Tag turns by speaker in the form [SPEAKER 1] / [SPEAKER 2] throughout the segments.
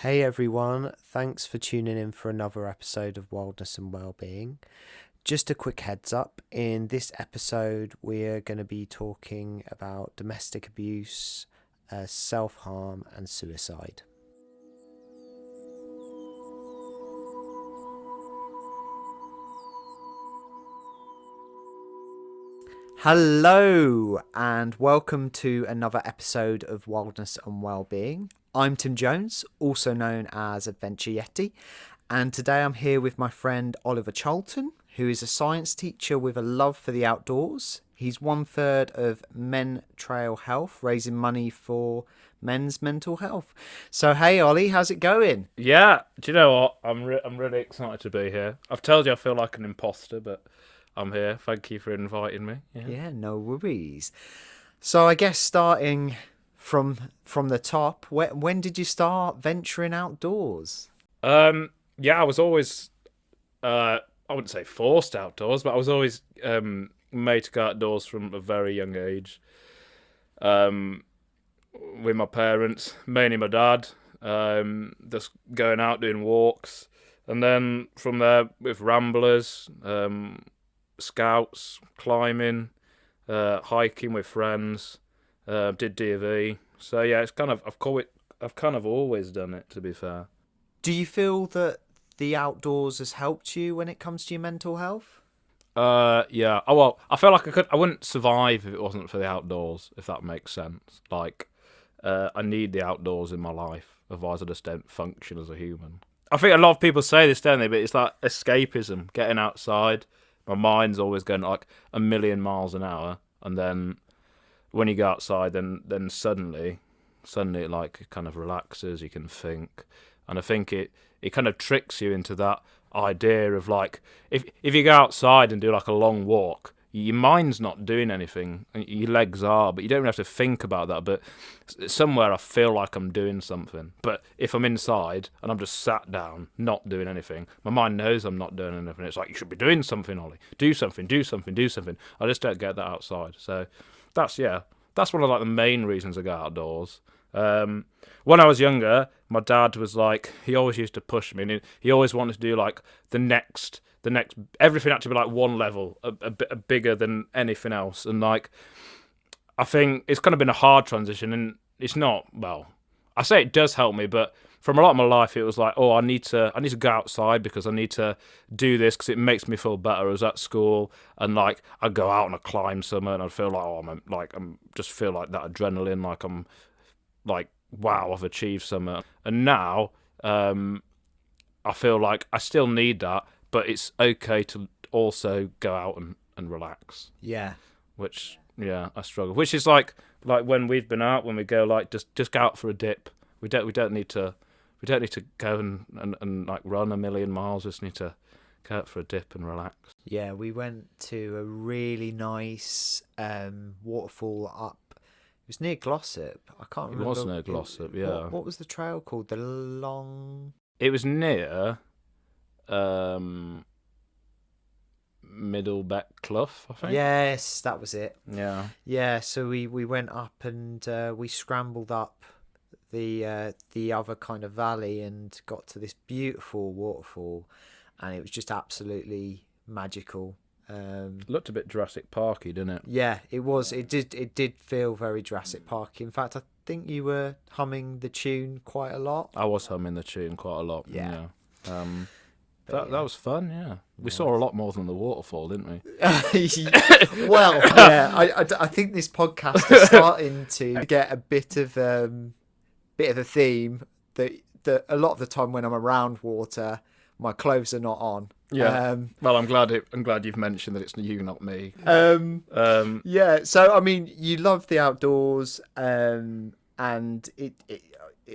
[SPEAKER 1] Hey everyone, thanks for tuning in for another episode of Wildness and Wellbeing. Just a quick heads up, in this episode we're going to be talking about domestic abuse, self-harm and suicide. Hello and welcome to another episode of Wildness and Wellbeing. I'm Tim Jones, also known as Adventure Yeti, and today I'm here with my friend Oliver Charlton, who is a science teacher with a love for the outdoors. He's 1/3 of Men Trail Health, raising money for men's mental health. So hey Ollie, how's it going?
[SPEAKER 2] Yeah, do you know what? I'm really excited to be here. I've told you I feel like an imposter, but I'm here. Thank you for inviting me.
[SPEAKER 1] Yeah, no worries. So I guess starting from the top, when did you start venturing outdoors?
[SPEAKER 2] Yeah, I was always I wouldn't say forced outdoors, but I was always made to go outdoors from a very young age. With my parents, mainly my dad, just going out doing walks, and then from there with ramblers, scouts, climbing, hiking with friends, did D&V. So yeah, it's kind of I've kind of always done it, to be fair.
[SPEAKER 1] Do you feel that the outdoors has helped you when it comes to your mental health?
[SPEAKER 2] Yeah. Oh well, I feel like I wouldn't survive if it wasn't for the outdoors, if that makes sense. Like, I need the outdoors in my life, otherwise I just don't function as a human. I think a lot of people say this, don't they? But it's like escapism, getting outside. My mind's always going like a million miles an hour, and then when you go outside, then suddenly it like kind of relaxes. You can think, and I think it kind of tricks you into that idea of like if you go outside and do like a long walk, your mind's not doing anything, your legs are, but you don't even have to think about that. But somewhere I feel like I'm doing something. But if I'm inside and I'm just sat down, not doing anything, my mind knows I'm not doing anything. It's like, you should be doing something, Ollie. Do something. I just don't get that outside. So that's one of like the main reasons I go outdoors. When I was younger, my dad was like, he always used to push me, and he always wanted to do like the next everything had to be like one level a bit bigger than anything else. And like, I think it's kind of been a hard transition, and it's not, well, I say it does help me, but from a lot of my life it was like, oh, I need to go outside because I need to do this because it makes me feel better. I was at school and like I'd go out and I'd climb somewhere and I'd feel like, oh, I'm just feel like that adrenaline, like I'm like, wow, I've achieved something. And now I feel like I still need that, but it's okay to also go out and relax.
[SPEAKER 1] Yeah.
[SPEAKER 2] Which, yeah, I struggle. Which is like when we've been out, when we go like just go out for a dip. We don't need to go and like run a million miles. We just need to go out for a dip and relax.
[SPEAKER 1] Yeah, we went to a really nice waterfall up. It was near Glossop. I can't remember.
[SPEAKER 2] It was near Glossop, yeah.
[SPEAKER 1] What was the trail called?
[SPEAKER 2] It was near Middlebeck Clough, I think.
[SPEAKER 1] Yes, that was it.
[SPEAKER 2] Yeah.
[SPEAKER 1] Yeah, so we went up and we scrambled up the other kind of valley and got to this beautiful waterfall, and it was just absolutely magical.
[SPEAKER 2] Looked a bit Jurassic Parky, didn't it?
[SPEAKER 1] Yeah, it was. It did feel very Jurassic Parky. In fact, I think you were humming the tune quite a lot.
[SPEAKER 2] I was humming the tune quite a lot.
[SPEAKER 1] Yeah.
[SPEAKER 2] That was fun. Yeah, we saw a lot more than the waterfall, didn't we?
[SPEAKER 1] Well, yeah. I think this podcast is starting to get a bit of a theme that a lot of the time when I'm around water, my clothes are not on.
[SPEAKER 2] Yeah. Well, I'm glad you've mentioned that it's you, not me.
[SPEAKER 1] Yeah. So I mean, you love the outdoors, and it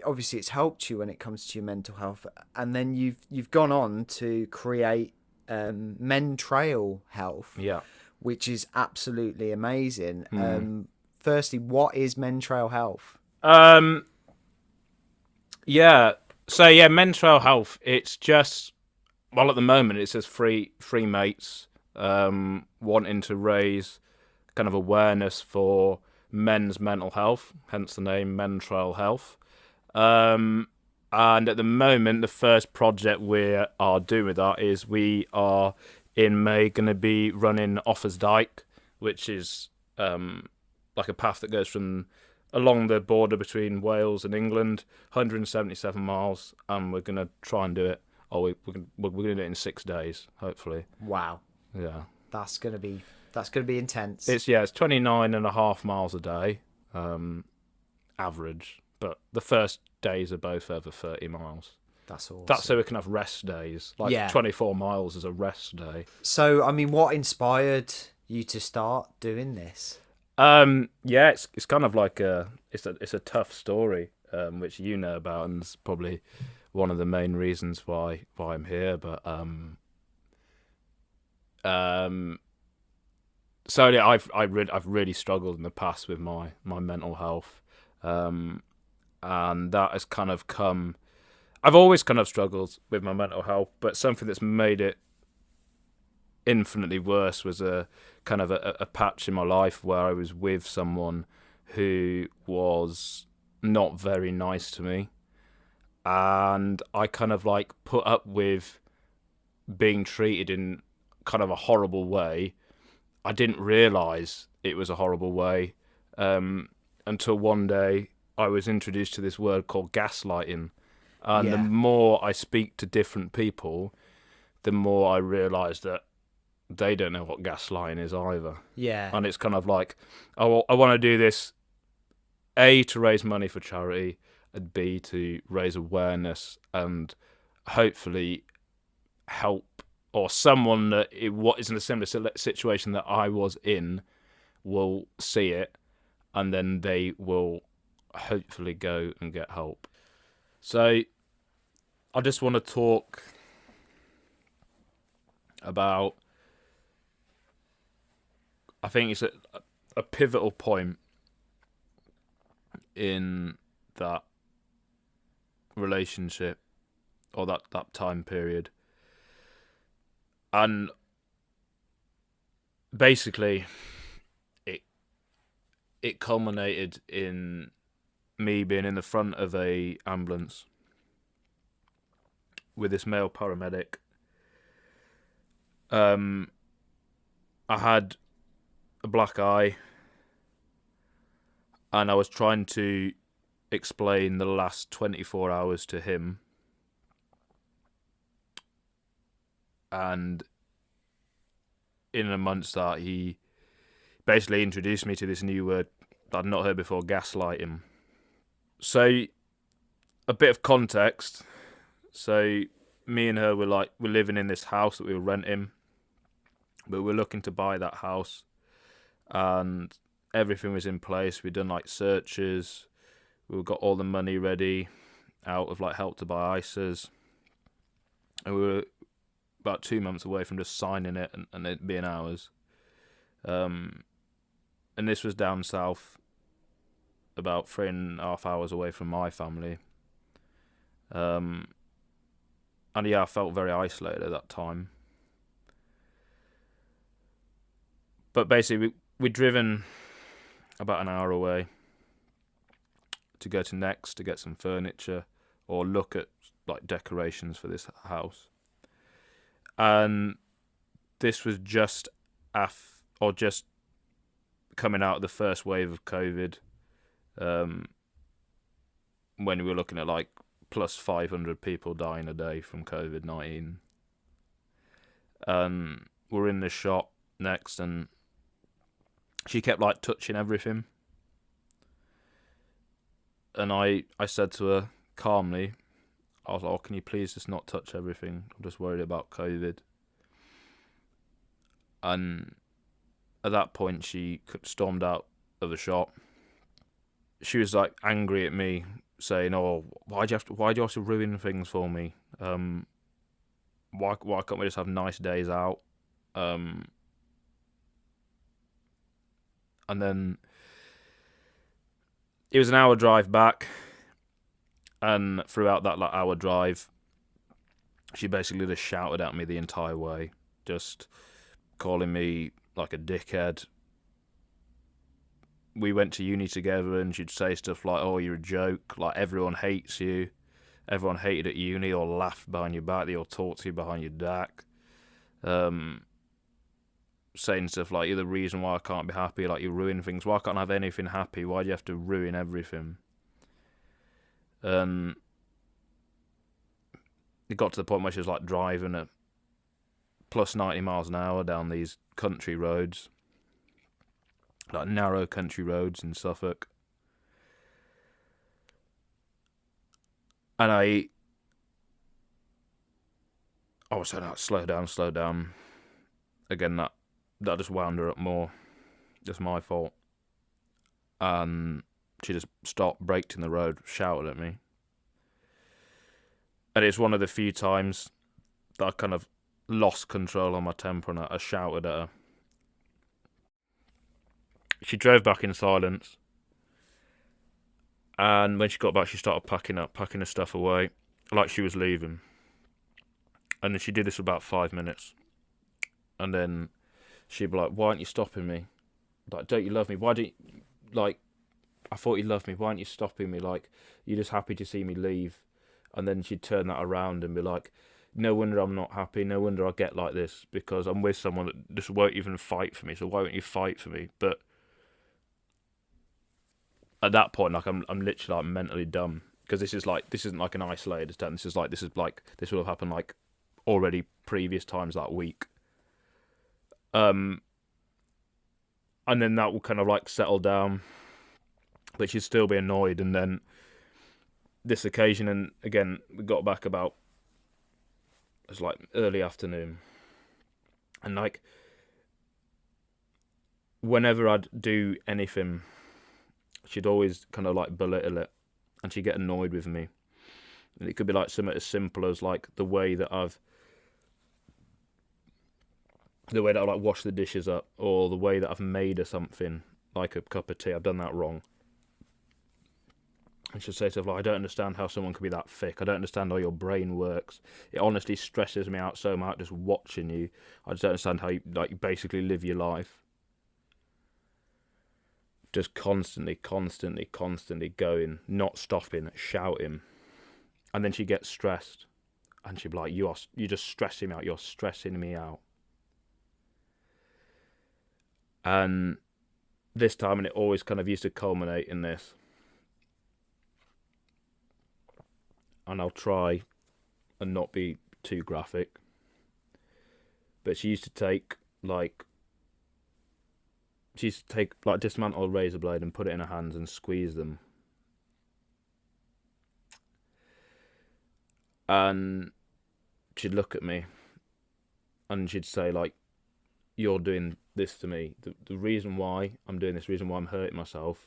[SPEAKER 1] obviously it's helped you when it comes to your mental health. And then you've gone on to create Men Trail Health.
[SPEAKER 2] Yeah.
[SPEAKER 1] Which is absolutely amazing. Firstly, what is Men Trail Health?
[SPEAKER 2] Yeah. So yeah, Men Trail Health. It's just, well, at the moment it's just three mates wanting to raise kind of awareness for men's mental health, hence the name Men Trail Health. And at the moment, the first project we are doing with that is we are in May going to be running Offers Dyke, which is like a path that goes from along the border between Wales and England, 177 miles, and we're going to try and do it. We're going to do it in 6 days, hopefully.
[SPEAKER 1] Wow.
[SPEAKER 2] Yeah.
[SPEAKER 1] That's gonna be intense.
[SPEAKER 2] It's 29.5 miles a day, average. But the first days are both over 30 miles.
[SPEAKER 1] That's awesome.
[SPEAKER 2] That's so we can have rest days. 24 miles is a rest day.
[SPEAKER 1] So, I mean, what inspired you to start doing this?
[SPEAKER 2] It's kind of like it's a tough story, which you know about, and it's probably one of the main reasons why I'm here. But so yeah, I've really struggled in the past with my mental health, and that has kind of come. I've always kind of struggled with my mental health, but something that's made it infinitely worse was a kind of a patch in my life where I was with someone who was not very nice to me, and I kind of like put up with being treated in kind of a horrible way. I didn't realise it was a horrible way until one day I was introduced to this word called gaslighting. And the more I speak to different people, the more I realise that they don't know what gaslighting is either.
[SPEAKER 1] Yeah.
[SPEAKER 2] And it's kind of like, I want to do this, A, to raise money for charity, and B, to raise awareness and hopefully help, or someone that what is in a similar situation that I was in will see it, and then they will hopefully go and get help. So I just want to talk about, I think it's a pivotal point in that relationship or that time period. And basically it culminated in me being in the front of a ambulance with this male paramedic. I had a black eye, and I was trying to explain the last 24 hours to him. And in amongst that, he basically introduced me to this new word that I'd not heard before, gaslighting. So, a bit of context. So, me and her were living in this house that we were renting, but we were looking to buy that house, and everything was in place. We'd done like searches, we got all the money ready out of like Help to Buy ISAs, and we were about 2 months away from just signing it and it being ours. And this was down south, about 3.5 hours away from my family. And yeah, I felt very isolated at that time. But basically, we'd driven about an hour away to go to Next to get some furniture or look at like decorations for this house. And this was just just coming out of the first wave of COVID, when we were looking at like plus 500 people dying a day from COVID-19. We're in the shop Next, and she kept like touching everything. And I said to her calmly, I was like, "Oh, can you please just not touch everything? I'm just worried about COVID." And at that point, she stormed out of the shop. She was like angry at me, saying, "Oh, why do you have to ruin things for me? Why can't we just have nice days out?" And then it was an hour drive back, and throughout that hour drive, she basically just shouted at me the entire way, just calling me like a dickhead. We went to uni together, and she'd say stuff like, "Oh, you're a joke, like everyone hates you." everyone hated at uni or laughed behind your back, they all talked to you behind your back. Saying stuff like, you're the reason why I can't be happy, like you ruin things. Why can't I have anything happy? Why do you have to ruin everything? It got to the point where she was like driving at plus 90 miles an hour down these country roads, like narrow country roads in Suffolk. And I was saying, like, slow down. Again, that just wound her up more. Just my fault. And she just stopped, braked in the road, shouted at me. And it's one of the few times that I kind of lost control on my temper and I shouted at her. She drove back in silence. And when she got back, she started packing her stuff away, like she was leaving. And then she did this for about 5 minutes. And then she'd be like, why aren't you stopping me? Like, don't you love me? Why don't you, like, I thought you loved me. Why aren't you stopping me? Like, you're just happy to see me leave. And then she'd turn that around and be like, no wonder I'm not happy. No wonder I get like this, because I'm with someone that just won't even fight for me. So why won't you fight for me? But at that point, like, I'm literally like mentally dumb, because this isn't like an isolated attempt. This would have happened like already previous times that week. And then that will kind of like settle down, but she'd still be annoyed. And then this occasion, and again, we got back about, it was like early afternoon, and like whenever I'd do anything, she'd always kind of like belittle it, and she'd get annoyed with me. And it could be like something as simple as like the way that I like wash the dishes up, or the way that I've made her something, like a cup of tea. I've done that wrong. And she'll say stuff like, I don't understand how someone could be that thick. I don't understand how your brain works. It honestly stresses me out so much just watching you. I just don't understand how you like basically live your life. Just constantly going, not stopping, shouting. And then she gets stressed, and she'd be like, you're just stressing me out. You're stressing me out. And this time, and it always kind of used to culminate in this, and I'll try and not be too graphic, but she used to dismantle a razor blade and put it in her hands and squeeze them. And she'd look at me and she'd say, like, you're doing this to me. The reason why I'm doing this, the reason why I'm hurting myself,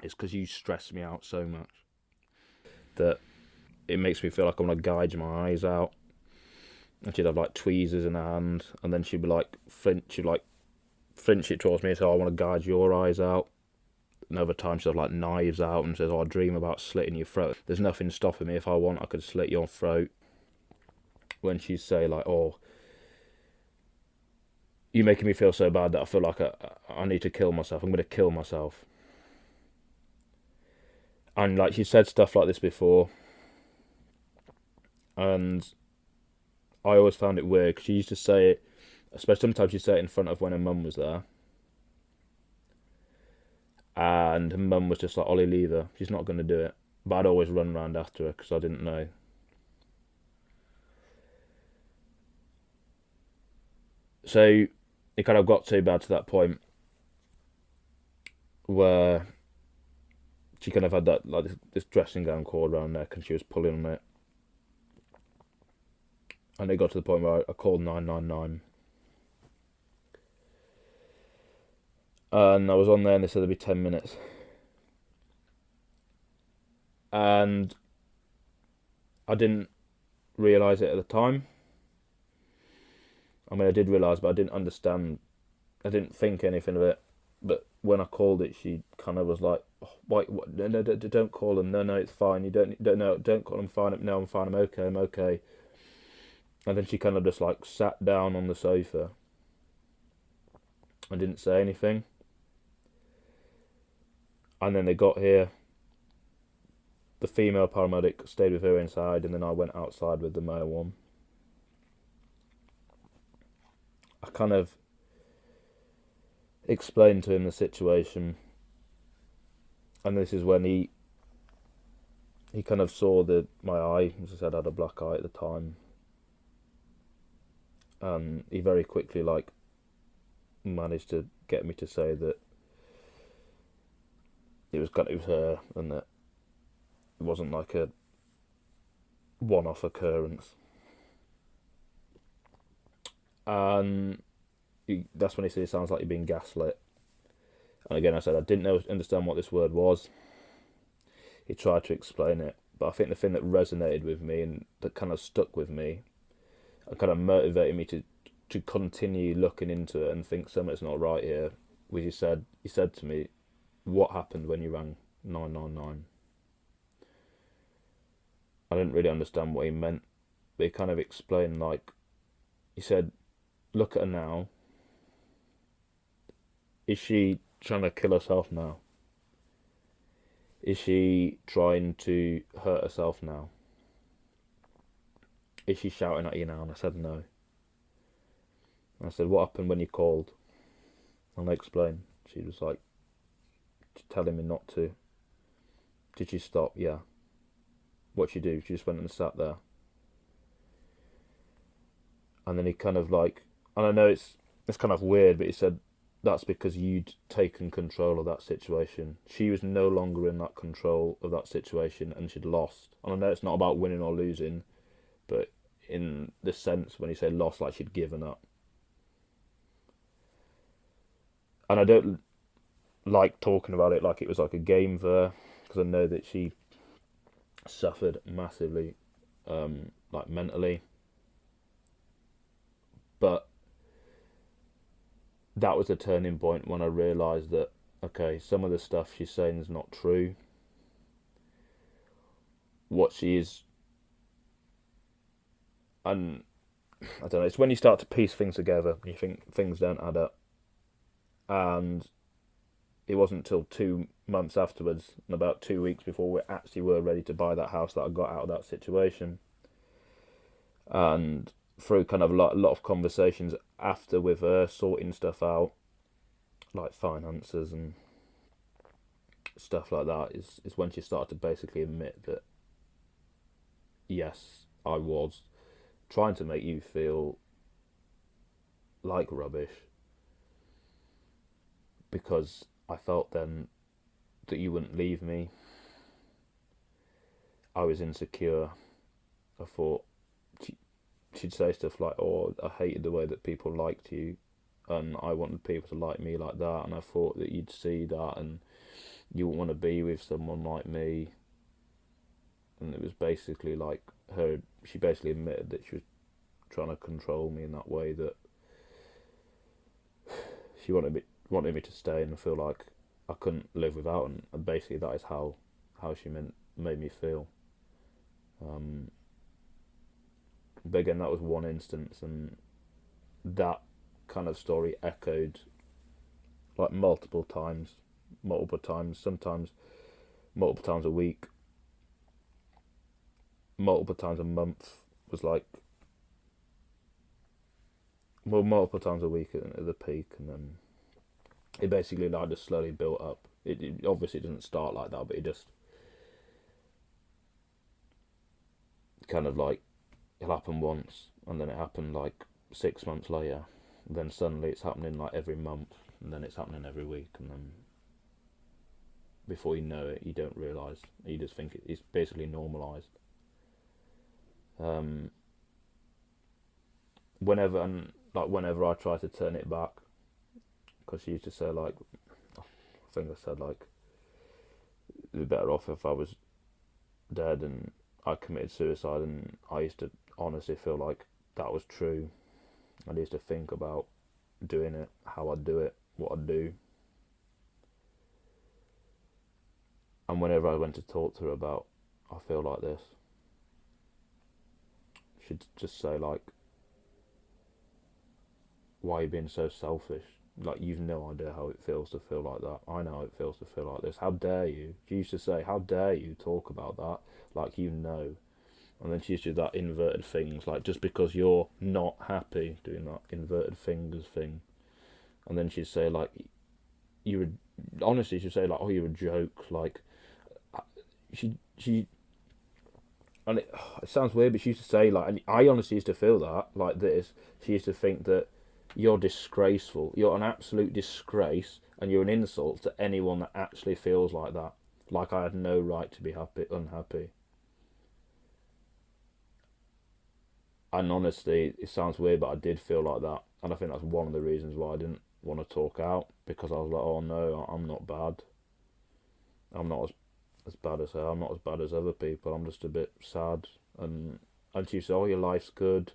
[SPEAKER 2] is because you stress me out so much that it makes me feel like I'm going to gouge my eyes out. And she'd have like tweezers in her hand, and then she'd be like flinch it towards me and say, I want to gouge your eyes out. Another time she'd have like knives out and says, I dream about slitting your throat. There's nothing stopping me. If I want, I could slit your throat. When she'd say like, oh, you're making me feel so bad that I feel like I need to kill myself. I'm going to kill myself. And like, she said stuff like this before, and I always found it weird, because she used to say it, especially sometimes she'd say it in front of when her mum was there, and her mum was just like, Ollie, leave her, she's not going to do it. But I'd always run around after her because I didn't know. So it kind of got too bad to that point where she kind of had that, like, this dressing gown cord around her neck, and she was pulling on it. And it got to the point where I called 999. And I was on there, and they said there'd be 10 minutes. And I didn't realise it at the time. I mean, I did realise, but I didn't understand. I didn't think anything of it. But when I called it, she kind of was like, oh, wait, what? No, don't call them. No, it's fine. You don't call them. Fine. No, I'm fine. I'm okay. And then she kind of just like sat down on the sofa and didn't say anything. And then they got here, the female paramedic stayed with her inside, and then I went outside with the male one. I kind of explained to him the situation, and this is when he kind of saw that my eye, as I said, I had a black eye at the time, and he very quickly managed to get me to say that it was her, and that it wasn't like a one-off occurrence. And that's when he said it sounds like you're being gaslit. And again, I said I didn't understand what this word was. He tried to explain it, but I think the thing that resonated with me and that kind of stuck with me and kind of motivated me to continue looking into it and think something's not right here was he said to me, what happened when you rang 999? I didn't really understand what he meant, but he kind of explained, he said, look at her now. Is she trying to kill herself now? Is she trying to hurt herself now? Is she shouting at you now? And I said no. And I said, what happened when you called? And I explained. She was like, telling me not to. Did she stop? Yeah. What'd she do? She just went and sat there. And then he kind of and I know it's kind of weird, but he said, that's because you'd taken control of that situation. She was no longer in that control of that situation, and she'd lost. And I know it's not about winning or losing, but in the sense when you say lost, like she'd given up. And I don't like talking about it like it was like a game for her, because I know that she suffered massively, mentally. But that was the turning point when I realised that, okay, some of the stuff she's saying is not true. What she is, and I don't know, it's when you start to piece things together, you think things don't add up. And it wasn't until 2 months afterwards, and about 2 weeks before we actually were ready to buy that house, that I got out of that situation. And through kind of a lot of conversations after with her, sorting stuff out, like finances and stuff like that, is when she started to basically admit that, yes, I was trying to make you feel like rubbish, because I felt then that you wouldn't leave me. I was insecure. I thought she'd say stuff like, oh, I hated the way that people liked you, and I wanted people to like me like that, and I thought that you'd see that and you wouldn't want to be with someone like me. And it was basically like she basically admitted that she was trying to control me in that way, that she wanted me to stay and feel like I couldn't live without her, and basically that is how she made me feel. But again, that was one instance, and that kind of story echoed multiple times, sometimes multiple times a week, multiple times a month, was multiple times a week at the peak, and then it basically just slowly built up. It obviously didn't start like that, but it just kind of it happened once, and then it happened 6 months later, and then suddenly it's happening every month, and then it's happening every week, and then before you know it, you don't realise, you just think it's basically normalised. Whenever I try to turn it back, because she used to say I think I said it'd be better off if I was dead and I committed suicide, and I used to honestly feel like that was true. I used to think about doing it, how I'd do it, what I'd do. And whenever I went to talk to her about, I feel like this, she'd just say why are you being so selfish? Like, you've no idea how it feels to feel like that. I know how it feels to feel like this. How dare you? She used to say, how dare you talk about that? Like, you know. And then she used to do that inverted things, like, just because you're not happy, doing that inverted fingers thing. And then she'd say, like, you would, honestly, she'd say, like, oh, you're a joke. Like, she and it sounds weird, but she used to say, like, and I honestly used to feel that, like this. She used to think that you're disgraceful. You're an absolute disgrace, and you're an insult to anyone that actually feels like that. Like I had no right to be unhappy. And honestly, it sounds weird, but I did feel like that. And I think that's one of the reasons why I didn't want to talk out, because I was like, oh no, I'm not bad. I'm not as bad as her. I'm not as bad as other people. I'm just a bit sad. And she said, oh, your life's good.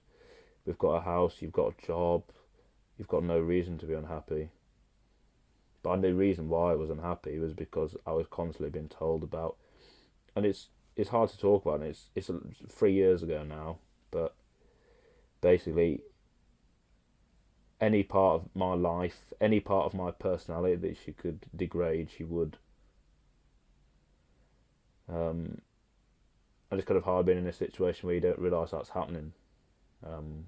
[SPEAKER 2] We've got a house. You've got a job. You've got no reason to be unhappy. But the reason why I was unhappy was because I was constantly being told about, and it's hard to talk about. And it's 3 years ago now, but basically, any part of my life, any part of my personality that she could degrade, she would. And it's kind of hard being in a situation where you don't realise that's happening. And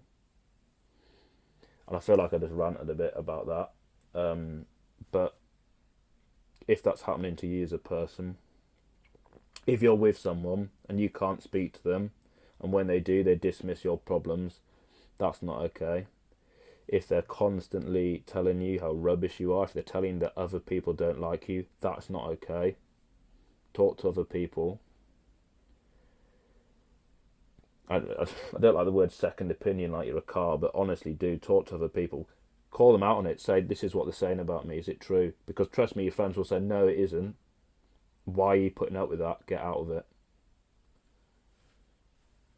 [SPEAKER 2] I feel like I just ranted a bit about that. But if that's happening to you as a person, if you're with someone and you can't speak to them, and when they do, they dismiss your problems, that's not okay. If they're constantly telling you how rubbish you are, if they're telling you that other people don't like you, that's not okay. Talk to other people. I don't like the word second opinion like you're a car, but honestly do talk to other people. Call them out on it. Say, this is what they're saying about me. Is it true? Because trust me, your friends will say, no, it isn't. Why are you putting up with that? Get out of it.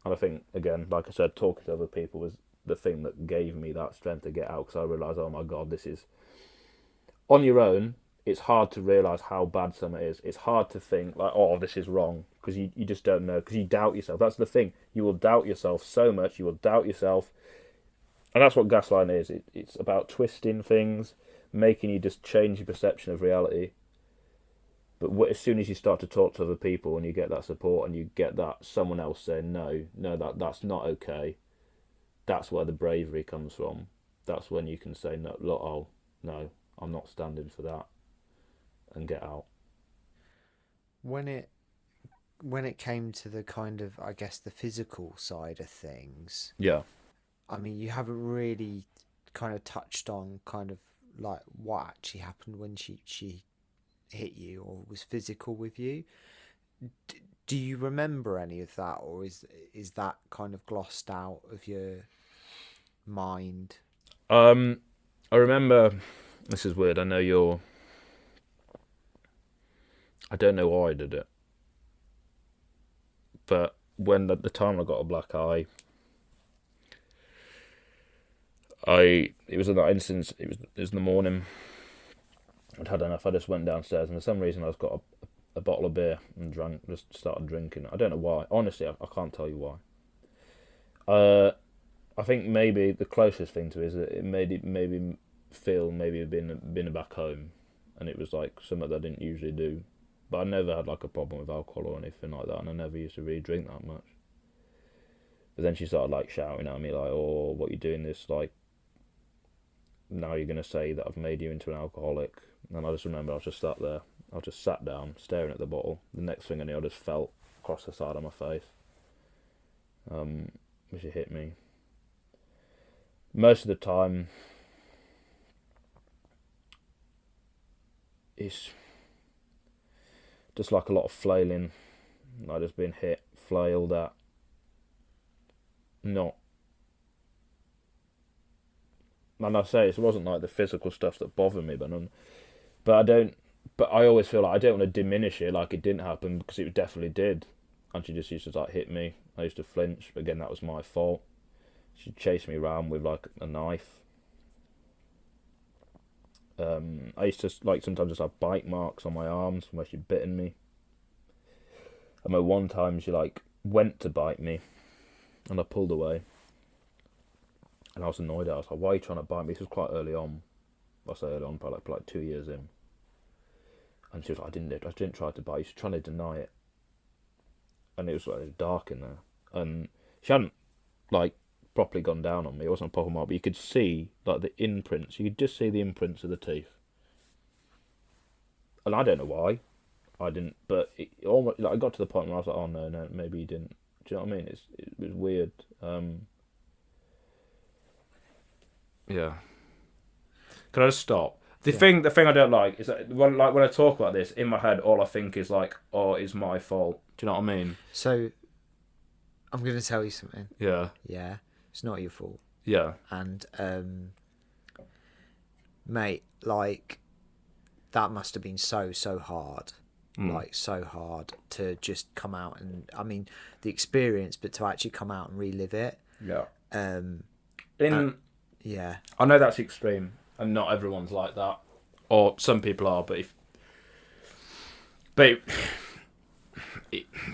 [SPEAKER 2] And I think, again, like I said, talking to other people was the thing that gave me that strength to get out, because I realised, oh my God, this is... On your own, it's hard to realise how bad something is. It's hard to think, like, oh, this is wrong, because you just don't know, because you doubt yourself. That's the thing. You will doubt yourself so much. You will doubt yourself. And that's what gaslighting is. It's about twisting things, making you just change your perception of reality. But as soon as you start to talk to other people and you get that support and you get that someone else saying, no, that's not okay, that's where the bravery comes from. That's when you can say, no, look, oh, no, I'm not standing for that, and get out.
[SPEAKER 1] When it came to the kind of, I guess, the physical side of things,
[SPEAKER 2] Yeah.
[SPEAKER 1] I mean, you haven't really kind of touched on kind of like what actually happened when she hit you or was physical with you. Do you remember any of that, or is that kind of glossed out of your mind?
[SPEAKER 2] I remember, this is weird, I don't know why I did it, but when at the time I got a black eye, it was in that instance, it was in the morning, I'd had enough, I just went downstairs, and for some reason I just got a bottle of beer and just started drinking. I don't know why, honestly, I can't tell you why. I think maybe the closest thing to it is that it made me feel maybe been back home, and it was like something that I didn't usually do. But I never had like a problem with alcohol or anything like that, and I never used to really drink that much. But then she started like shouting at me like, "Oh, what you doing this? Like, now you're gonna say that I've made you into an alcoholic?" And I just remember I was just sat there, I just sat down staring at the bottle. The next thing I knew, I just felt across the side of my face, which it hit me. Most of the time, it's just like a lot of flailing, like just being hit, flailed at. Not, and I say it wasn't like the physical stuff that bothered me, but I don't. But I always feel like I don't want to diminish it, like it didn't happen, because it definitely did. And she just used to like hit me. I used to flinch, but again, that was my fault. She'd chase me around with like a knife. I used to like sometimes just have bite marks on my arms from where she'd bitten me. I remember one time she like went to bite me, and I pulled away. And I was annoyed. I was like, "Why are you trying to bite me?" This was quite early on. I say early on, probably like 2 years in. And she was like, I didn't try to bite. She was trying to deny it. And it was like dark in there. And she hadn't like properly gone down on me. It wasn't a proper mark, but you could see like the imprints. You could just see the imprints of the teeth. And I don't know why I didn't, but it almost like I got to the point where I was like, oh no, maybe you didn't. Do you know what I mean? It was weird. Yeah. Can I just stop? The thing I don't like is that when I talk about this in my head, all I think is like, oh, it's my fault. Do you know what I mean?
[SPEAKER 1] So, I'm going to tell you something.
[SPEAKER 2] Yeah.
[SPEAKER 1] Yeah, it's not your fault.
[SPEAKER 2] Yeah.
[SPEAKER 1] And, mate, like, that must have been so hard. Like, so hard to just come out and, I mean, the experience, but to actually come out and relive it.
[SPEAKER 2] Yeah.
[SPEAKER 1] Yeah.
[SPEAKER 2] I know that's extreme, and not everyone's like that, or some people are. But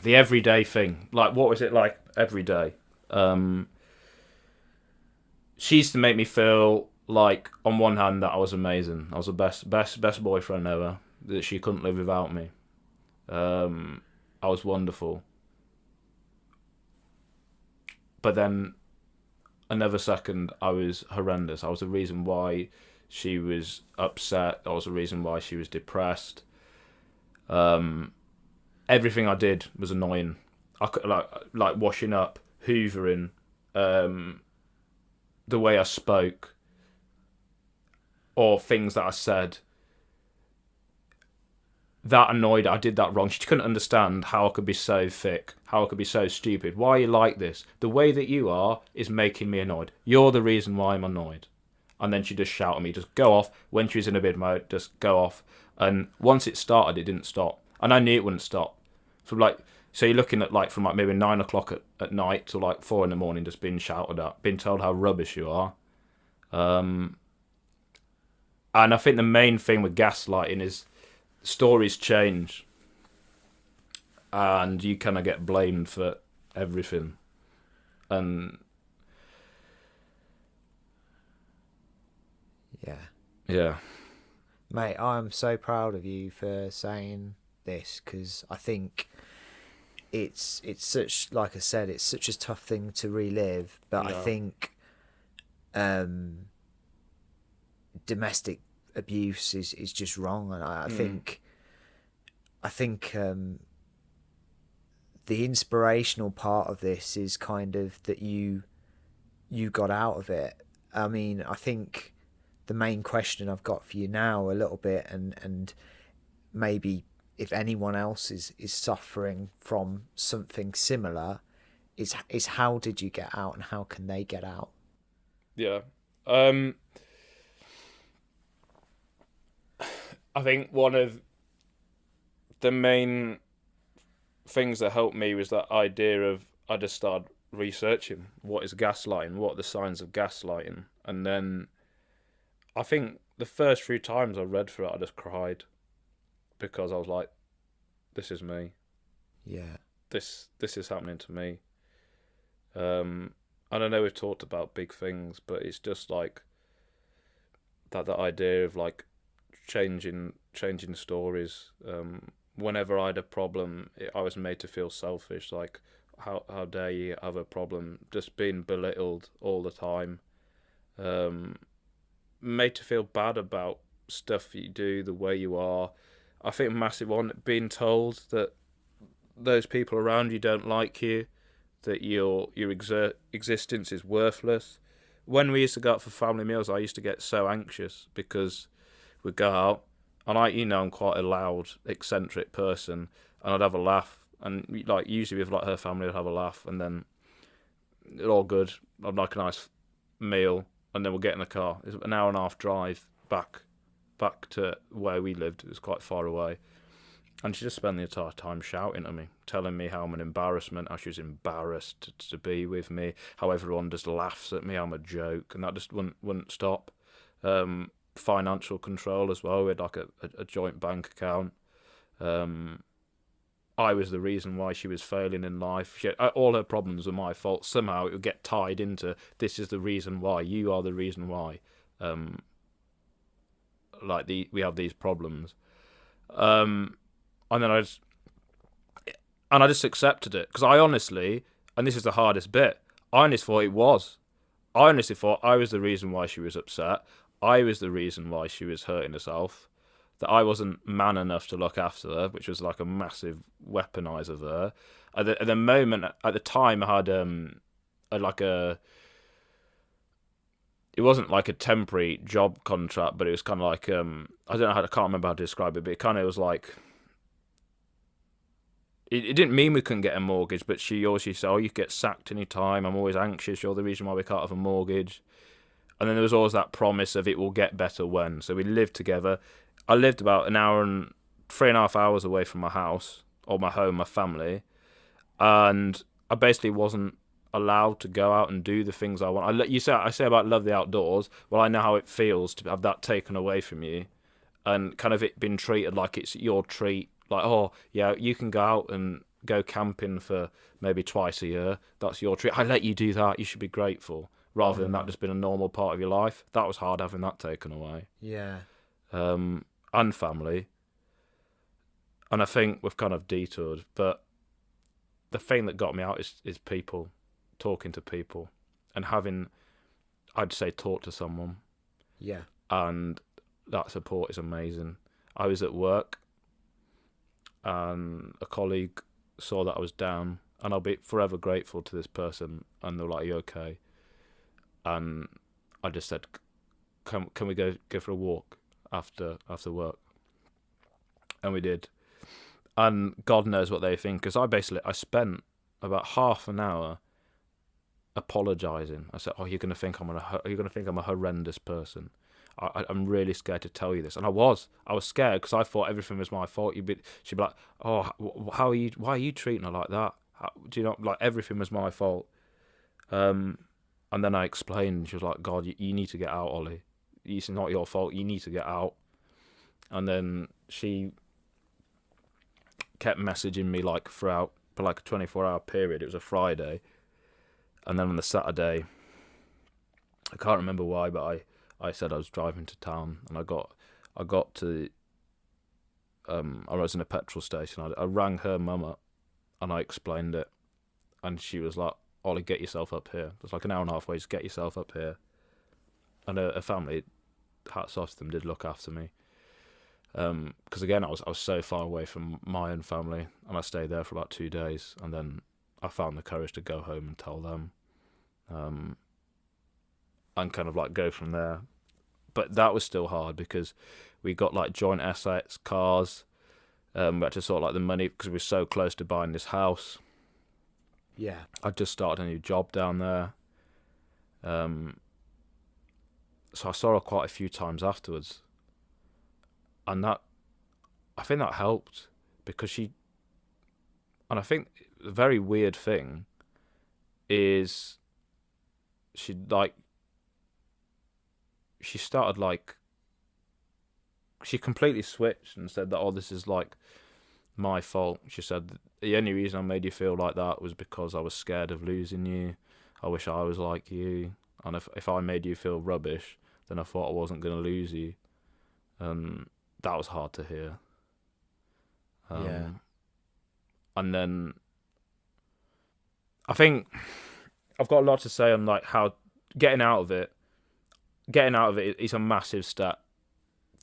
[SPEAKER 2] the everyday thing, like what was it like every day? She used to make me feel like, on one hand, that I was amazing. I was the best boyfriend ever. That she couldn't live without me. I was wonderful. But then, another second, I was horrendous. I was the reason why she was upset. I was the reason why she was depressed. Everything I did was annoying. I could, like washing up, hoovering, the way I spoke, or things that I said. That annoyed her. I did that wrong. She couldn't understand how I could be so thick, how I could be so stupid. Why are you like this? The way that you are is making me annoyed. You're the reason why I'm annoyed. And then she just shouted at me, just go off. When she was in a bid mode, just go off. And once it started, it didn't stop. And I knew it wouldn't stop. So you're looking at from maybe 9 o'clock at night to 4 in the morning, just being shouted at, being told how rubbish you are. And I think the main thing with gaslighting is stories change, and you kind of get blamed for everything. And yeah,
[SPEAKER 1] Mate, I'm so proud of you for saying this, because I think it's such, like I said, it's such a tough thing to relive. But I think domestic abuse is just wrong, and I think the inspirational part of this is kind of that you got out of it. I mean, I think the main question I've got for you now a little bit, and maybe if anyone else is suffering from something similar, is how did you get out, and how can they get out?
[SPEAKER 2] Yeah. I think one of the main things that helped me was that idea of, I just started researching what is gaslighting, what are the signs of gaslighting, and then I think the first few times I read through it, I just cried, because I was like, this is me.
[SPEAKER 1] Yeah.
[SPEAKER 2] This is happening to me. And I know we've talked about big things, but it's just like that idea of changing stories. Whenever I had a problem, I was made to feel selfish. Like, how dare you have a problem? Just being belittled all the time. Made to feel bad about stuff you do, the way you are. I think a massive one, being told that those people around you don't like you, that your existence is worthless. When we used to go out for family meals, I used to get so anxious, because we'd go out, and I'm quite a loud, eccentric person, and I'd have a laugh, and usually with her family, I'd have a laugh, and then it's all good. I'd like a nice meal, and then we'll get in the car. It's an hour and a half drive back to where we lived. It was quite far away. And she just spent the entire time shouting at me, telling me how I'm an embarrassment, how she was embarrassed to be with me, how everyone just laughs at me, I'm a joke, and that just wouldn't stop. Financial control as well. We had a joint bank account. I was the reason why she was failing in life. All her problems were my fault. Somehow it would get tied into, this is the reason why, you are the reason why. like we have these problems. And then I just accepted it, because I honestly, and this is the hardest bit, I honestly thought it was. I honestly thought I was the reason why she was upset. I was the reason why she was hurting herself. That I wasn't man enough to look after her, which was like a massive weaponizer there. At the moment, at the time, I had it wasn't like a temporary job contract, but it was kind of like, I can't remember how to describe it, but it kind of was like, it didn't mean we couldn't get a mortgage, but she always said, oh, you get sacked any time, I'm always anxious, you're the reason why we can't have a mortgage. And then there was always that promise of it will get better when. So we lived together. I lived about an hour and 3.5 hours away from my house, or my home, my family, and I basically wasn't allowed to go out and do the things I want. I say about love the outdoors. Well, I know how it feels to have that taken away from you, and kind of it being treated like it's your treat. Like, oh yeah, you can go out and go camping for maybe twice a year. That's your treat. I let you do that. You should be grateful, rather than that just being a normal part of your life. That was hard having that taken away.
[SPEAKER 1] Yeah.
[SPEAKER 2] And family. And I think we've kind of detoured, but the thing that got me out is people, talking to people, and having, I'd say, talk to someone.
[SPEAKER 1] Yeah.
[SPEAKER 2] And that support is amazing. I was at work, and a colleague saw that I was down, and I'll be forever grateful to this person, and they're like, "Are you okay?" And I just said, can we go for a walk after work? And we did. And God knows what they think, because I spent about half an hour apologising. I said, "Oh, you're gonna think I'm a horrendous person. I'm really scared to tell you this." And I was scared, because I thought everything was my fault. She'd be like, "Oh, why are you treating her like that? Do you know, like, everything was my fault?" And then I explained, and she was like, "God, you need to get out, Ollie. It's not your fault. You need to get out." And then she kept messaging me like throughout, for like a 24-hour period. It was a Friday, and then on the Saturday, I can't remember why, but I said I was driving to town, and I got to I was in a petrol station. I rang her mum up, and I explained it, and she was like, "Ollie, get yourself up here. It's like an hour and a half away. Just get yourself up here." And a family, hats off to them, did look after me. Because again, I was so far away from my own family, and I stayed there for about 2 days, and then I found the courage to go home and tell them, and kind of like go from there. But that was still hard, because we got like joint assets, cars. We had to sort like the money, because we were so close to buying this house.
[SPEAKER 1] Yeah.
[SPEAKER 2] I just started a new job down there. So I saw her quite a few times afterwards. And I think that helped, because and I think the very weird thing is she started like, she completely switched and said that, "Oh, this is like my fault." She said, "The only reason I made you feel like that was because I was scared of losing you. I wish I was like you. And if I made you feel rubbish, then I thought I wasn't going to lose you." That was hard to hear.
[SPEAKER 1] Yeah.
[SPEAKER 2] And then I think I've got a lot to say on like how getting out of it is a massive step.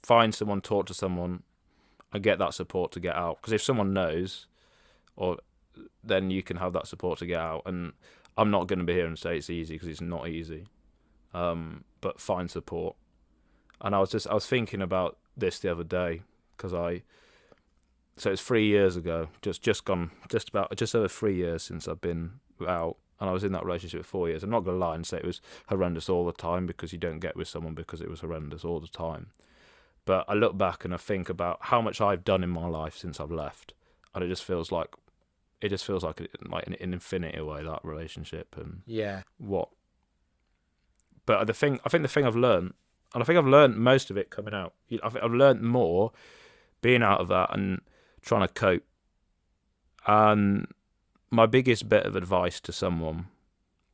[SPEAKER 2] Find someone, talk to someone, and get that support to get out. Because if someone knows, then you can have that support to get out. And I'm not going to be here and say it's easy, because it's not easy. But find support. And I was thinking about this the other day, because so it's 3 years ago, just over 3 years since I've been out, and I was in that relationship for 4 years. I'm not going to lie and say it was horrendous all the time, because you don't get with someone because it was horrendous all the time. But I look back and I think about how much I've done in my life since I've left, and it just feels like an infinity away, that relationship. And
[SPEAKER 1] Yeah.
[SPEAKER 2] what? But I think the thing I've learned, and I think I've learned most of it coming out. I've learned more being out of that and trying to cope. And my biggest bit of advice to someone,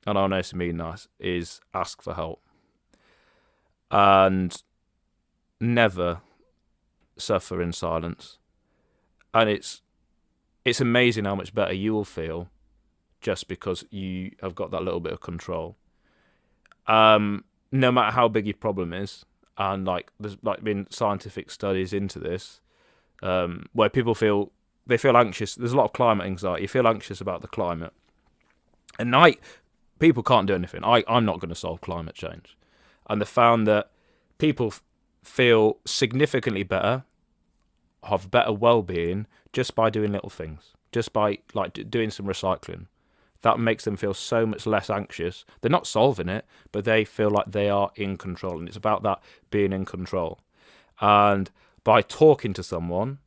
[SPEAKER 2] and I know it's mean is ask for help. And never suffer in silence, and it's amazing how much better you will feel just because you have got that little bit of control. No matter how big your problem is, and like there's like been scientific studies into this, where people feel anxious. There's a lot of climate anxiety. You feel anxious about the climate, and people can't do anything. I'm not going to solve climate change, and they found that people feel significantly better, have better well-being just by doing little things, just by like doing some recycling. That makes them feel so much less anxious. They're not solving it, but they feel like they are in control, and it's about that being in control. And by talking to someone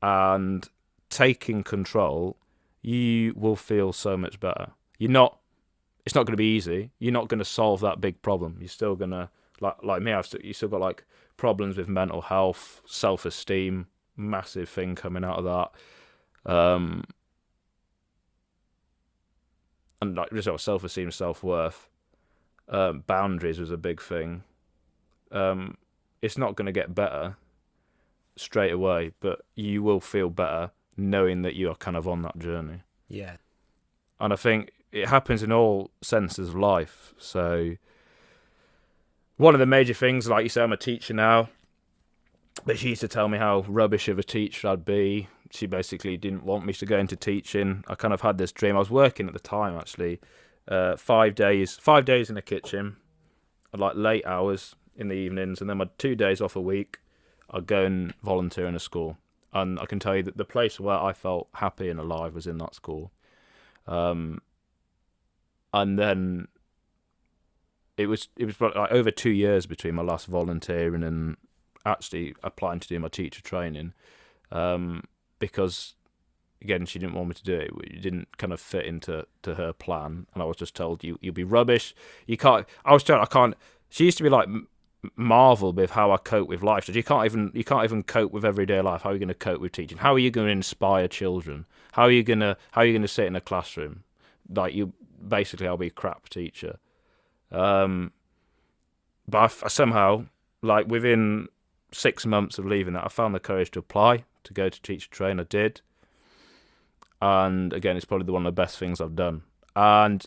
[SPEAKER 2] and taking control, you will feel so much better. It's not going to be easy. You're not going to solve that big problem. You're still going to, like me, you still got like problems with mental health, self-esteem, massive thing coming out of that. And like just self-esteem, self-worth, boundaries was a big thing. It's not going to get better straight away, but you will feel better knowing that you are kind of on that journey.
[SPEAKER 1] Yeah.
[SPEAKER 2] And I think it happens in all senses of life. So one of the major things, like you say, I'm a teacher now, but she used to tell me how rubbish of a teacher I'd be. She basically didn't want me to go into teaching. I kind of had this dream. I was working at the time, actually, 5 days in the kitchen, like late hours in the evenings, and then my 2 days off a week, I'd go and volunteer in a school. And I can tell you that the place where I felt happy and alive was in that school. And then it was like over 2 years between my last volunteering and actually applying to do my teacher training. Because again, she didn't want me to do it. It didn't kind of fit into her plan, and I was just told you'll be rubbish. You can't. I was told I can't. She used to be like marvel with how I cope with life. So you can't even cope with everyday life. How are you going to cope with teaching? How are you going to inspire children? How are you going to sit in a classroom? Like I'll be a crap teacher. But I somehow, like within 6 months of leaving that, I found the courage to apply to go to teacher train. I did, and again, it's probably one of the best things I've done. And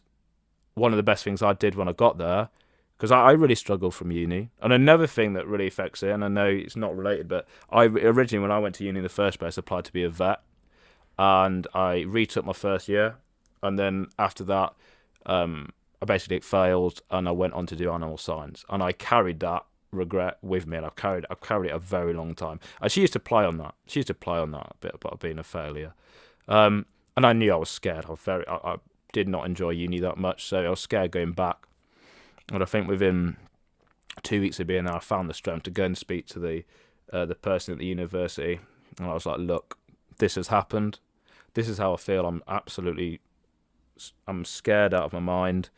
[SPEAKER 2] one of the best things I did when I got there, because I really struggled from uni. And another thing that really affects it, and I know it's not related, but I originally, when I went to uni in the first place, applied to be a vet, and I retook my first year, and then after that, I basically failed, and I went on to do animal science, and I carried that regret with me, and I've carried it a very long time. And she used to play on that. A bit about being a failure. And I knew I was scared. I did not enjoy uni that much, so I was scared going back. And I think within 2 weeks of being there, I found the strength to go and speak to the person at the university, and I was like, "Look, this has happened. This is how I feel. I'm scared out of my mind."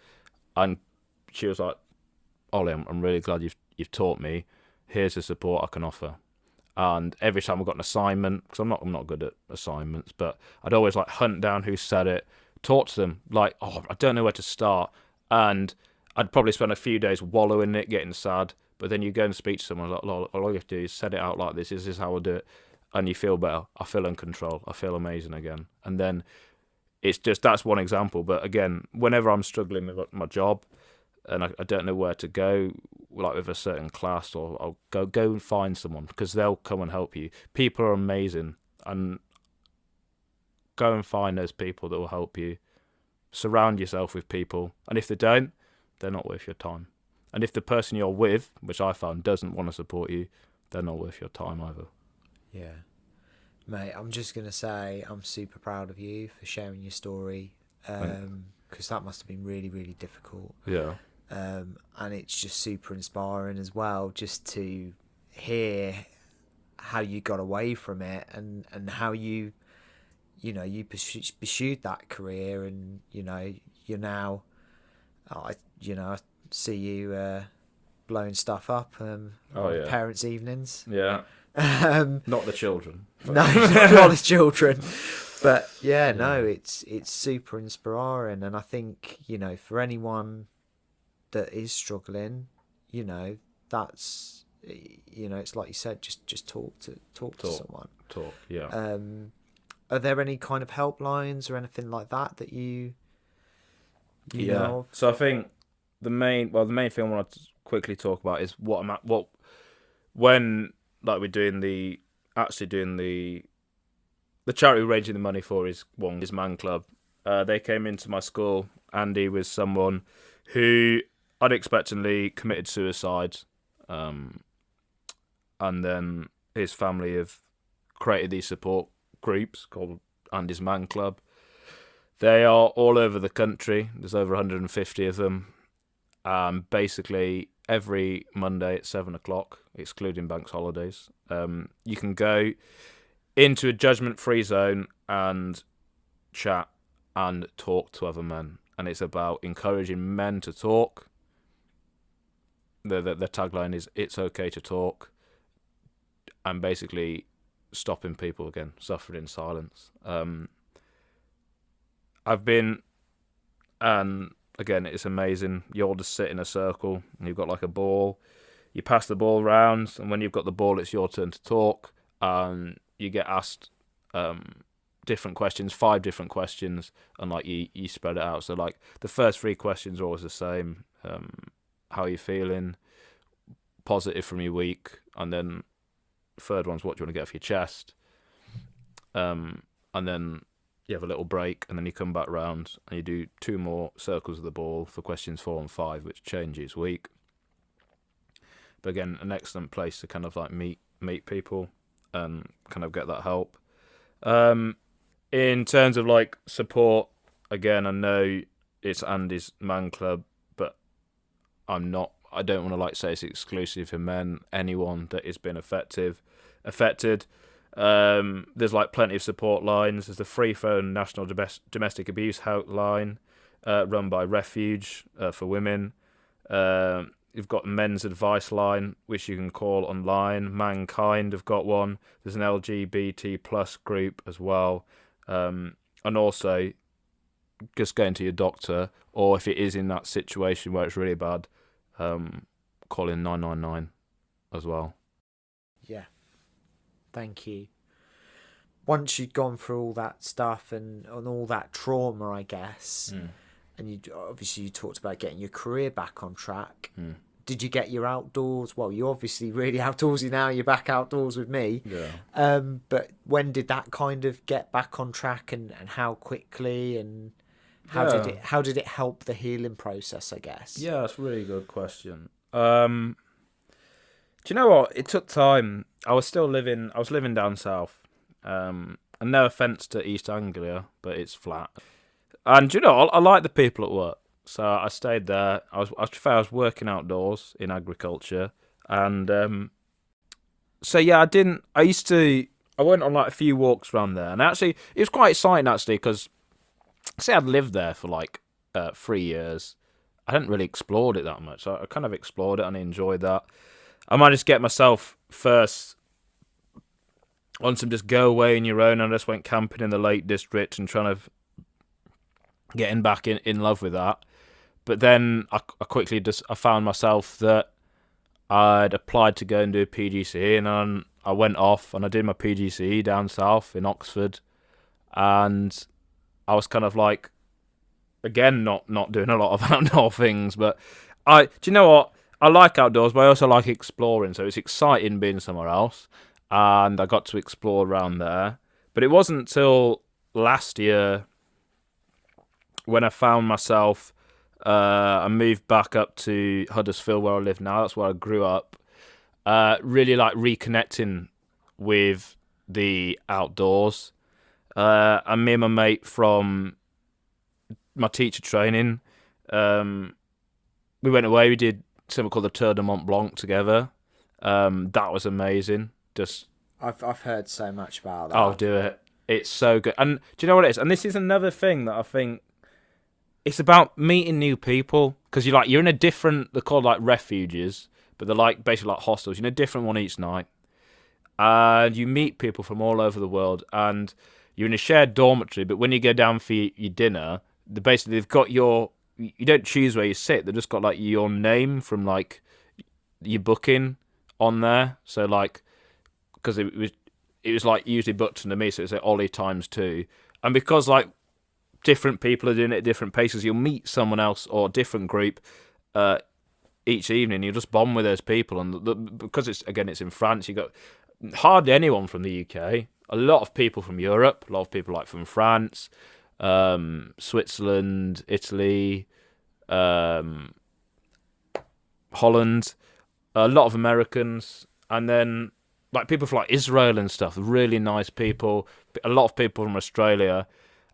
[SPEAKER 2] And she was like, "Ollie, I'm really glad you've taught me. Here's the support I can offer." And every time I got an assignment, because I'm not good at assignments, but I'd always like hunt down who said it, talk to them, like, "Oh, I don't know where to start," and I'd probably spend a few days wallowing in it, getting sad. But then you go and speak to someone, like, all you have to do is set it out like this. This is how I do it, and you feel better. I feel in control. I feel amazing again. And then it's just, that's one example. But again, whenever I'm struggling with my job and I don't know where to go, like with a certain class, or I'll go and find someone, because they'll come and help you. People are amazing, and go and find those people that will help you. Surround yourself with people, and if they don't, they're not worth your time. And if the person you're with, which I found, doesn't want to support you, they're not worth your time either.
[SPEAKER 1] Yeah. Mate, I'm just going to say I'm super proud of you for sharing your story, because that must have been really, really difficult.
[SPEAKER 2] Yeah.
[SPEAKER 1] And it's just super inspiring as well, just to hear how you got away from it, and how you pursued that career, and you're now, I see you blowing stuff up on parents' evenings.
[SPEAKER 2] Yeah. Not the children.
[SPEAKER 1] No, not the children. But no, it's super inspiring, and I think for anyone that is struggling, that's it's like you said, just talk to someone.
[SPEAKER 2] Talk, yeah.
[SPEAKER 1] Are there any kind of helplines or anything like that you know of?
[SPEAKER 2] So I think the main thing I want to quickly talk about is when like we're doing the charity we're raising the money for is Man Club. They came into my school. Andy was someone who unexpectedly committed suicide, and then his family have created these support groups called Andy's Man Club. They are all over the country. There's over 150 of them. Basically, every Monday at 7:00, excluding bank holidays, you can go into a judgment-free zone and chat and talk to other men. And it's about encouraging men to talk. The tagline is "It's okay to talk," and basically stopping people again suffering in silence. I've been, and again, it's amazing. You all just sit in a circle, and you've got like a ball. You pass the ball round, and when you've got the ball, it's your turn to talk, and you get asked different questions, 5 different questions, and like you spread it out. So like the first 3 questions are always the same. How are you feeling? Positive from your week, and then the third one's what do you want to get off your chest? And then you have a little break, and then you come back round and you do 2 more circles of the ball for questions 4 and 5, which change each week. But again, an excellent place to kind of like meet people and kind of get that help. In terms of like support, again, I know it's Andy's Man Club, but I don't want to like say it's exclusive for men. Anyone that has been affected. There's like plenty of support lines. There's the free phone National Domestic Abuse Helpline, run by Refuge for women. You've got Men's Advice Line, which you can call online. Mankind have got one. There's an LGBT plus group as well. And also, just going to your doctor, or if it is in that situation where it's really bad, call in 999 as well.
[SPEAKER 1] Yeah. Thank you. Once you'd gone through all that stuff and all that trauma, I guess, and you talked about getting your career back on track. Did you get your outdoors? Well, you're obviously really outdoorsy now. You're back outdoors with me.
[SPEAKER 2] Yeah.
[SPEAKER 1] But when did that kind of get back on track, and how quickly, and how did it help the healing process, I guess?
[SPEAKER 2] Yeah, that's a really good question. Do you know what? It took time. I was living down south. And no offence to East Anglia, but it's flat. And you know, I like the people at work. So I stayed there. I was working outdoors in agriculture, and so yeah, I went on like a few walks around there, and actually it was quite exciting because say I'd lived there for like 3 years. I hadn't really explored it that much, so I kind of explored it and I enjoyed that. I managed to get myself first on some just go away on your own, and I just went camping in the Lake District and trying to getting back in love with that. But then I quickly I found myself that I'd applied to go and do a PGCE, and then I went off and I did my PGCE down south in Oxford, and I was kind of like, again, not doing a lot of outdoor things, but do you know what? I like outdoors, but I also like exploring, so it's exciting being somewhere else, and I got to explore around there. But it wasn't until last year when I found myself, I moved back up to Huddersfield where I live now. That's where I grew up. Really like reconnecting with the outdoors. And me and my mate from my teacher training, we went away. We did something called the Tour de Mont Blanc together. That was amazing.
[SPEAKER 1] I've heard so much about that.
[SPEAKER 2] I'll do it. It's so good. And do you know what it is? And this is another thing that I think it's about meeting new people, because you're in a different. They're called like refuges, but they're like basically like hostels. You're in a different one each night, and you meet people from all over the world, and you're in a shared dormitory. But when you go down for your dinner, they've got your. You don't choose where you sit. They've just got like your name from like your booking on there. So like, because it was like usually booked under me, so it's like Ollie ×2, and because like different people are doing it at different paces, you'll meet someone else or a different group each evening. You'll just bond with those people, and because it's in France, you got hardly anyone from the UK. A lot of people from Europe, a lot of people like from France, Switzerland, Italy, Holland, a lot of Americans, and then like people from like Israel and stuff. Really nice people. A lot of people from Australia,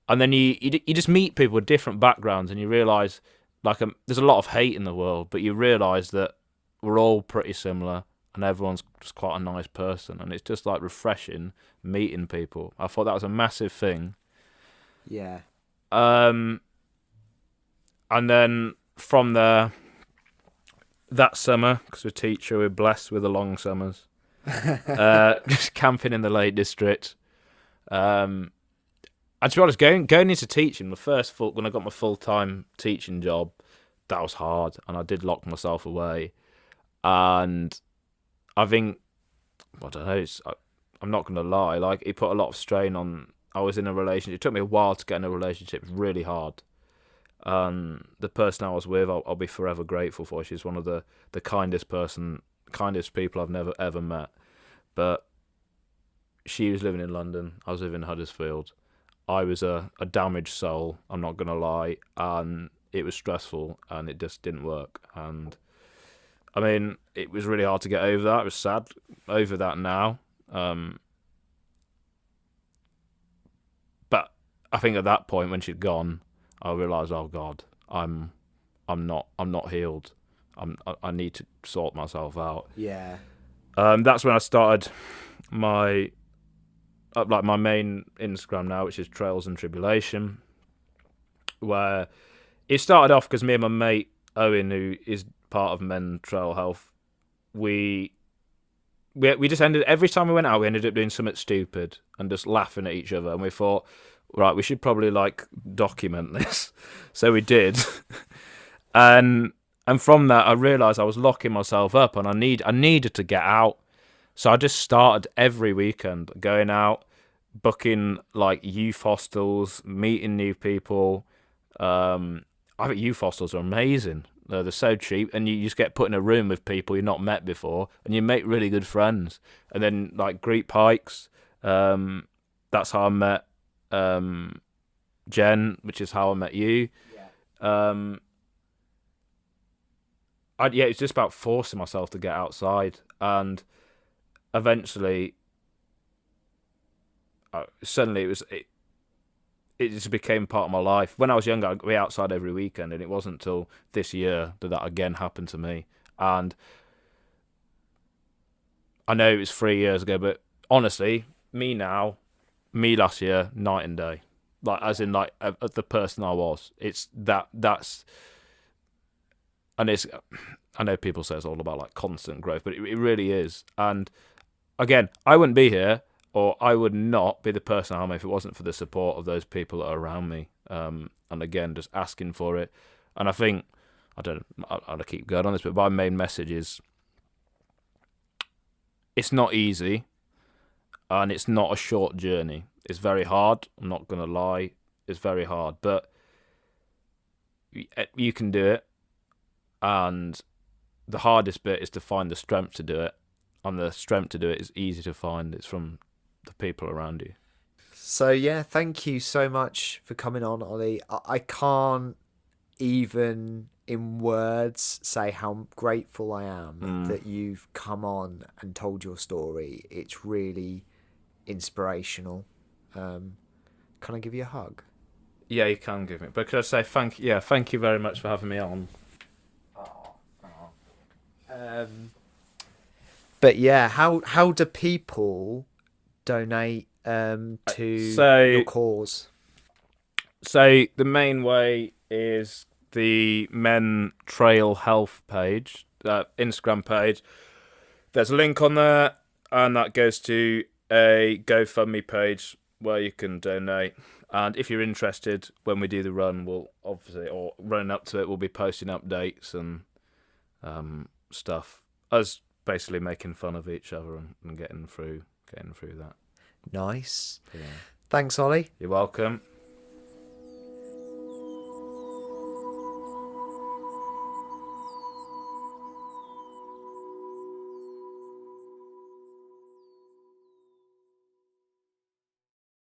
[SPEAKER 2] and then you just meet people with different backgrounds, and you realise like there's a lot of hate in the world, but you realise that we're all pretty similar, and everyone's just quite a nice person, and it's just like refreshing meeting people. I thought that was a massive thing.
[SPEAKER 1] Yeah.
[SPEAKER 2] And then from there, that summer, because we're teacher, we're blessed with the long summers. Just camping in the Lake District. And to be honest, going into teaching, when I got my full-time teaching job, that was hard, and I did lock myself away. And I think, I don't know, I'm not going to lie, like, it put a lot of strain on. I was in a relationship. It took me a while to get in a relationship. It was really hard. The person I was with, I'll be forever grateful for. She's one of the kindest people I've never ever met. But she was living in London. I was living in Huddersfield. I was a damaged soul, I'm not going to lie. And it was stressful, and it just didn't work. And I mean, it was really hard to get over that. I was sad over that now. But I think at that point when she'd gone, I realised, oh God, I'm not healed. I need to sort myself out.
[SPEAKER 1] Yeah.
[SPEAKER 2] That's when I started my main Instagram now, which is Trails and Tribulation, where it started off because me and my mate Owen, who is part of Men Trail Health, we just ended, every time we went out, we ended up doing something stupid and just laughing at each other, and we thought, right, we should probably like document this. So we did. and from that I realised I was locking myself up, and I needed to get out. So I just started every weekend going out, booking like youth hostels, meeting new people. I think youth hostels are amazing. They're so cheap, and you just get put in a room with people you've not met before, and you make really good friends. And then like group hikes. That's how I met Jen, which is how I met you. Yeah. It's just about forcing myself to get outside, and eventually, suddenly it just became part of my life. When I was younger, I'd be outside every weekend, and it wasn't until this year that again happened to me. And I know it was 3 years ago, but honestly, me last year, night and day. Like, as in, like, the person I was. It's that's... And it's... I know people say it's all about, like, constant growth, but it really is. And, again, I wouldn't be here, or I would not be the person I am if it wasn't for the support of those people that are around me. And, again, just asking for it. And I think... I'll keep going on this, but my main message is... It's not easy, and it's not a short journey. It's very hard. I'm not going to lie. It's very hard, but you can do it. And the hardest bit is to find the strength to do it. And the strength to do it is easy to find. It's from the people around you.
[SPEAKER 1] So, yeah, thank you so much for coming on, Ollie. I can't even in words say how grateful I am that you've come on and told your story. It's really inspirational. Can I give you a hug?
[SPEAKER 2] Yeah, you can give me. But could I say thank you very much for having me on.
[SPEAKER 1] But yeah, how do people donate to your cause?
[SPEAKER 2] So the main way is the Men Trail Health page, Instagram page. There's a link on there, and that goes to a GoFundMe page where you can donate. And if you're interested, when we do the run, we'll obviously, or running up to it, we'll be posting updates and stuff. As basically making fun of each other and getting through that.
[SPEAKER 1] Nice.
[SPEAKER 2] Yeah.
[SPEAKER 1] Thanks, Ollie.
[SPEAKER 2] You're welcome.